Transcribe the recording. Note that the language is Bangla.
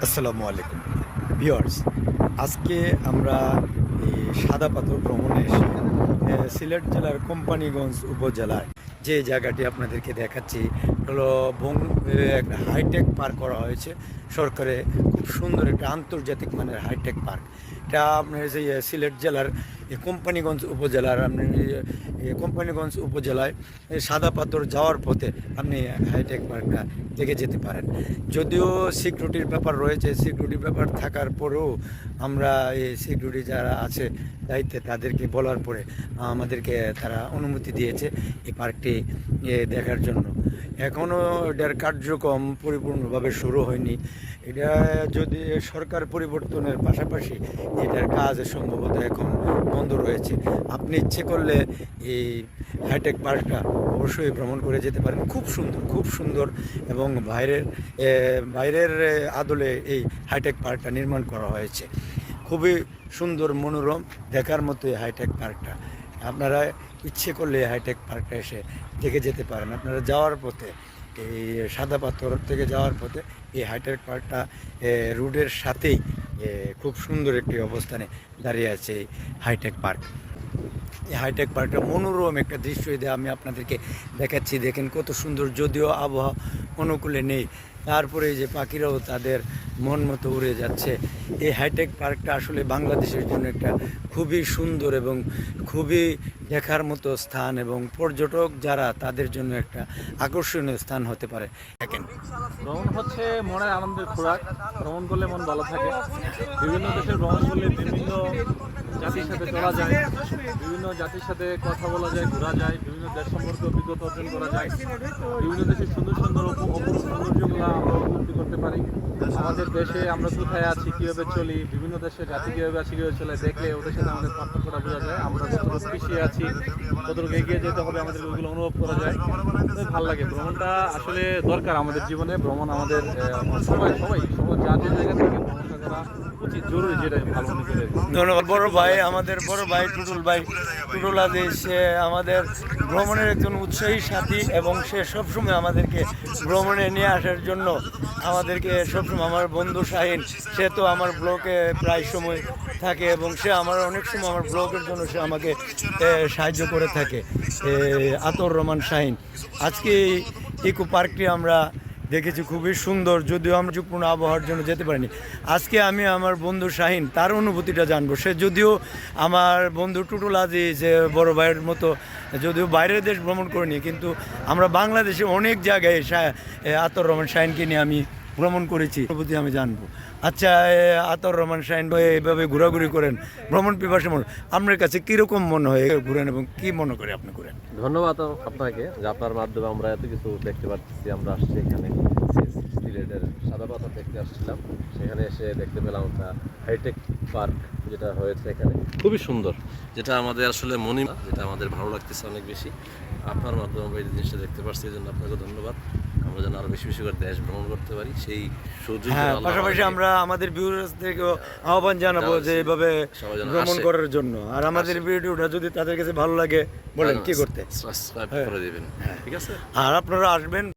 আসসালামু আলাইকুম ভিউয়ার্স। আজকে আমরা এই সাদা পাথর ভ্রমণে এসে সিলেট জেলার কোম্পানিগঞ্জ উপজেলায় যে জায়গাটি আপনাদেরকে দেখাচ্ছি হলো একটা হাইটেক পার্ক করা হয়েছে সরকারে। খুব সুন্দর একটা আন্তর্জাতিক মানের হাইটেক পার্ক। এটা আপনার যে সিলেট জেলার কোম্পানিগঞ্জ উপজেলার কোম্পানিগঞ্জ উপজেলায় সাদা পাথর যাওয়ার পথে আপনি হাইটেক পার্কটা দেখে যেতে পারেন। যদিও সিকিউরিটির ব্যাপার রয়েছে, সিকিউরিটির ব্যাপার থাকার পরেও আমরা এই সিকিউরিটি যারা আছে দায়িত্বে তাদেরকে বলার পরে আমাদেরকে তারা অনুমতি দিয়েছে এই পার্কটি দেখার জন্য। এখনও এটার কার্যক্রম পরিপূর্ণভাবে শুরু হয়নি। এটা যদি সরকার পরিবর্তনের পাশাপাশি এটার কাজ সম্ভবত এখন বন্ধ রয়েছে। আপনি ইচ্ছে করলে এই হাইটেক পার্কটা অবশ্যই ভ্রমণ করে যেতে পারেন। খুব সুন্দর, খুব সুন্দর এবং বাইরের আদলে এই হাইটেক পার্কটা নির্মাণ করা হয়েছে। খুবই সুন্দর, মনোরম, দেখার মতো এই হাইটেক পার্কটা। আপনারা ইচ্ছে করলে হাইটেক পার্কটা এসে দেখে যেতে পারেন। আপনারা যাওয়ার পথে এই সাদা পাথর থেকে যাওয়ার পথে এই হাইটেক পার্কটা রোডের সাথেই খুব সুন্দর একটি অবস্থানে দাঁড়িয়ে আছে এই হাইটেক পার্ক। এই হাইটেক পার্কটা মনোরম একটা দৃশ্য আমি আপনাদেরকে দেখাচ্ছি। দেখেন কত সুন্দর, যদিও আবহাওয়া অনুকূলে নেই, তারপরে যে পাখিরাও তাদের মন মতো উড়ে যাচ্ছে। এই হাইটেক পার্কটা আসলে বাংলাদেশের জন্য একটা খুবই সুন্দর এবং খুবই দেখার মতো স্থান, এবং পর্যটক যারা তাদের জন্য একটা আকর্ষণীয় স্থান হতে পারে। দেখেন, ভ্রমণ হচ্ছে মনের আনন্দের খোরাক। ভ্রমণ করলে মন ভালো থাকে। বিভিন্ন দেশে ভ্রমণ করলে বিভিন্ন জাতির সাথে চলা যায়, বিভিন্ন জাতির সাথে কথা বলা যায়, ঘোরা যায়, বিভিন্ন দেশ সম্পর্কে অভিজ্ঞতা অর্জন করা যায়, বিভিন্ন দেশের সুন্দর সুন্দর অপরূপ সৌন্দর্যগুলো আমরা উপলব্ধি করতে পারি। আমাদের দেশে আমরা কোথায় আছি, কীভাবে চলি, বিভিন্ন দেশের জাতি কীভাবে আছে, কীভাবে চলে, দেখলে ওদের সাথে আমাদের পার্থক্যটা বোঝা যায়। আমরা কতটুকু পিছিয়ে আছি, কতটুকু এগিয়ে যেতে হবে, আমাদের ওইগুলো অনুভব করা যায়। ভালো লাগে। ভ্রমণটা আসলে দরকার আমাদের জীবনে। ভ্রমণ আমাদের সবাই যার যে জায়গা থেকে ভ্রমণটা করা উচিত, জরুরি, যেটা ভালো মনে করে। ধন্যবাদ বড় ভাই, আমাদের বড় ভাই টুটুল ভাই, টুটুল আজিজ। সে আমাদের ভ্রমণের একজন উৎসাহী সাথী এবং সে সবসময় আমাদেরকে ভ্রমণে নিয়ে আসার জন্য আমাদেরকে সবসময়। আমার বন্ধু শাহিন, সে তো আমার ব্লগে প্রায় সময় থাকে এবং সে আমার অনেক সময় আমার ব্লগের জন্য সে আমাকে সাহায্য করে থাকে। আতর রহমান শাহিন। আজকে ইকো পার্কটি আমরা দেখেছি, খুবই সুন্দর, যদিও আমরা যুগপূর্ণ আবহাওয়ার জন্য যেতে পারিনি। আজকে আমি আমার বন্ধু শাহিন তার অনুভূতিটা জানবো। সে যদিও আমার বন্ধু টুটুল আজিজ বড় ভাইয়ের মতো যদিও বাইরের দেশ ভ্রমণ করিনি, কিন্তু আমরা বাংলাদেশে অনেক জায়গায় আতর রহমান শাহিনকে নিয়ে আমি ভ্রমণ করেছি, অনুভূতি আমি জানবো। আচ্ছা, আতর রহমান শাহিন ভাই এইভাবে ঘোরাঘুরি করেন, ভ্রমণ পিপাসা মন, আপনার কাছে কীরকম মনে হয় ঘুরেন এবং কী মনে করে আপনি করেন? ধন্যবাদ আপনাকে, যে আপনার মাধ্যমে আমরা এত কিছু দেখতে পাচ্ছি। আমরা আসছি এখানে সিলেটের সাদা পাথর দেখতে আসছিলাম, সেখানে এসে দেখতে পেলাম একটা হাইটেক পার্ক যেটা হয়েছে এখানে, খুবই সুন্দর, যেটা আমাদের আসলে যেটা আমাদের ভালো লাগতেছে অনেক বেশি। আপনার মাধ্যমে আমরা এই জিনিসটা দেখতে পাচ্ছি, এই জন্য আপনাকে ধন্যবাদ। আমরা যেন আরো বেশি বেশি করে দেশ ভ্রমণ করতে পারি, সেই সুযোগ। পাশাপাশি আমরা আমাদের ভিউয়ার্সদেরকেও আহ্বান জানাবো যে এইভাবে ভ্রমণ করার জন্য। আর আমাদের ভিডিওটা যদি তাদের কাছে ভালো লাগে, বলেন কি করতে? সাবস্ক্রাইব করে দিবেন, ঠিক আছে? আর আপনারা আসবেন।